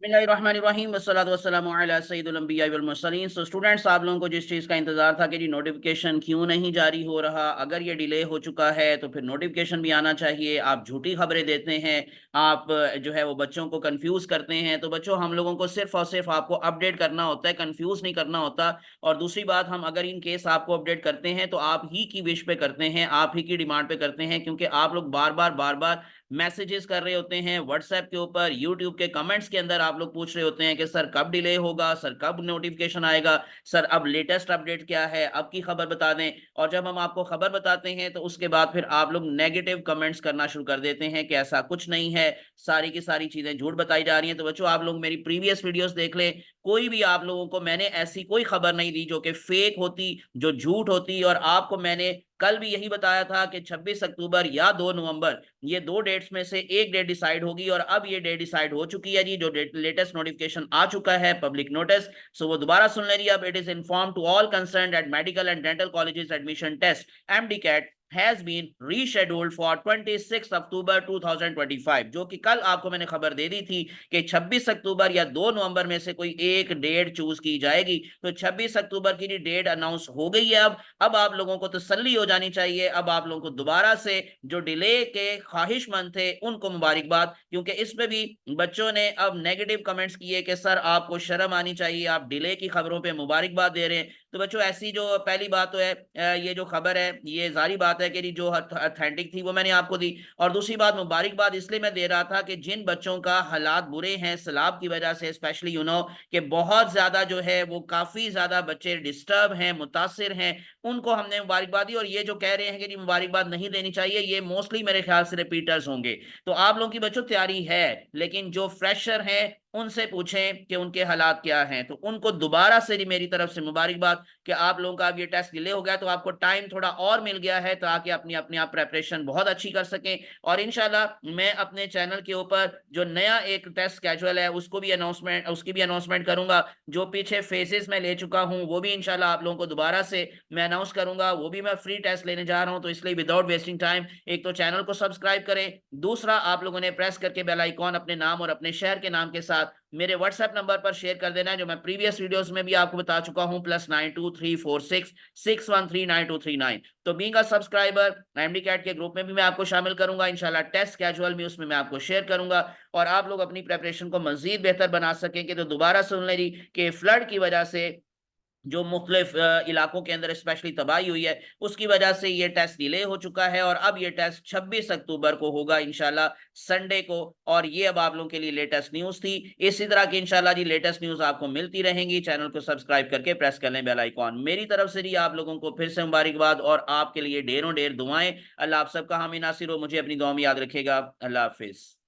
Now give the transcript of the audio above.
बिस्मिल्लाहिर्रहमानिर्रहीम वस्सलातु वस्सलामु अला सय्यिदिल अंबिया वल मुरसलीन। सो स्टूडेंट्स, आप लोगों को जिस चीज़ का इंतज़ार था कि जी नोटिफिकेशन क्यों नहीं जारी हो रहा, अगर ये डिले हो चुका है तो फिर नोटिफिकेशन भी आना चाहिए। आप झूठी खबरें देते हैं, आप जो है वो बच्चों को कंफ्यूज करते हैं। तो बच्चों, हम लोगों को सिर्फ और सिर्फ आपको अपडेट करना होता है, कंफ्यूज नहीं करना होता। और दूसरी बात, हम अगर इन केस आपको अपडेट करते हैं तो आप ही की विश पे करते हैं, आप ही की डिमांड पे करते हैं, क्योंकि आप लोग बार बार मैसेजेस कर रहे होते हैं व्हाट्सएप के ऊपर, यूट्यूब के कमेंट्स के अंदर आप लोग पूछ रहे होते हैं कि सर कब डिले होगा, सर कब नोटिफिकेशन आएगा, सर अब लेटेस्ट अपडेट क्या है, अब की खबर बता दें। और जब हम आपको खबर बताते हैं तो उसके बाद फिर आप लोग नेगेटिव कमेंट्स करना शुरू कर देते हैं कि ऐसा कुछ नहीं है, सारी की सारी चीजें झूठ बताई जा रही हैं। तो बच्चों, आप लोग मेरी प्रीवियस वीडियोस देख लें, कोई भी आप लोगों को मैंने ऐसी कोई खबर नहीं दी जो कि फेक होती, जो झूठ होती। और आपको मैंने कल भी यही बताया था कि 26 अक्टूबर या 2 नवंबर, ये दो डेट्स में से एक डेट डिसाइड होगी। और अब ये डेट डिसाइड हो चुकी है जी, जो लेटेस्ट नोटिफिकेशन आ चुका है, पब्लिक नोटिस। सो वो दोबारा सुन ले जी। अब it is inform to all concerned at medical and dental colleges admission test MD CAT has been rescheduled for 26 October 2025। जो कि कल आपको मैंने खबर दे दी थी कि 26 अक्टूबर या 2 नवंबर में से कोई एक डेट चूज की जाएगी। तो 26 अक्टूबर की डेट अनाउंस हो गई है। अब आप लोगों को तसल्ली हो जानी चाहिए। अब आप लोगों को दोबारा से जो डिले के ख्वाहिशमंद थे उनको मुबारकबाद, क्योंकि इसमें भी बच्चों ने अब नेगेटिव कमेंट्स किए कि सर आपको शर्म आनी चाहिए, आप डिले की खबरों पे मुबारकबाद दे रहे हैं। तो बच्चों, ऐसी जो पहली बात तो है, ये जो खबर है ये जारी बात है कि जो ऑथेंटिक थी वो मैंने आपको दी। और दूसरी बात, मुबारकबाद इसलिए मैं दे रहा था कि जिन बच्चों का हालात बुरे हैं सैलाब की वजह से, स्पेशली कि बहुत ज्यादा जो है वो काफी ज्यादा बच्चे डिस्टर्ब हैं, मुतासिर हैं, उनको हमने मुबारकबाद दी। और ये जो कह रहे हैं कि जी मुबारकबाद नहीं देनी चाहिए, ये मोस्टली मेरे ख्याल से रिपीटर्स होंगे। तो आप लोगों की बच्चों तैयारी है, लेकिन जो फ्रेशर हैं उनसे पूछें कि उनके हालात क्या हैं। तो उनको दोबारा से जी मेरी तरफ से मुबारकबाद कि आप लोगों का अब ये टेस्ट डिले हो गया, तो आपको टाइम थोड़ा और मिल गया है ताकि अपनी अपनी आप प्रेपरेशन बहुत अच्छी कर सकें। और इंशाल्लाह मैं अपने चैनल के ऊपर जो नया एक टेस्ट स्केजुअल है उसकी भी अनाउंसमेंट करूंगा। जो पीछे फेजेस में ले चुका हूं वो भी इंशाल्लाह आप लोगों को दोबारा से मैं अनाउंस करूंगा। वो भी मैं फ्री टेस्ट लेने जा रहा हूं। तो इसलिए विदाउट वेस्टिंग टाइम, एक तो चैनल को सब्सक्राइब करें, दूसरा आप लोगों ने प्रेस करके बेल आइकॉन अपने नाम और अपने शहर के नाम के साथ मेरे व्हाट्सएप नंबर पर शेयर कर देना है, जो मैं प्रीवियस वीडियोस में भी आपको बता चुका हूं, +923466139239। तो being a subscriber, MD CAT के ग्रुप में भी मैं आपको शामिल करूंगा इंशाल्लाह। टेस्ट कैजुअल भी उसमें मैं आपको शेयर करूंगा, और आप लोग अपनी प्रेपरेशन को मजीद बेहतर बना सकेंगे। तो दोबारा सुन लें कि फ्लड की वजह से जो मुख्तलिफ इलाकों के अंदर स्पेशली तबाही हुई है, उसकी वजह से ये टेस्ट डिले हो चुका है। और अब ये टेस्ट 26 अक्टूबर को होगा इंशाल्लाह, संडे को। और ये अब आप लोगों के लिए लेटेस्ट न्यूज़ थी। इसी तरह की इंशाल्लाह जी लेटेस्ट न्यूज़ आपको मिलती रहेंगी। चैनल को सब्सक्राइब करके प्रेस कर लें बेल आइकॉन। मेरी तरफ से जी आप लोगों को फिर से मुबारकबाद, और आपके लिए ढेरों ढेर दुआएं। अल्लाह आप सबका हामी नासिर हो। मुझे अपनी दुआ में याद रखेगा। अल्लाह हाफिज।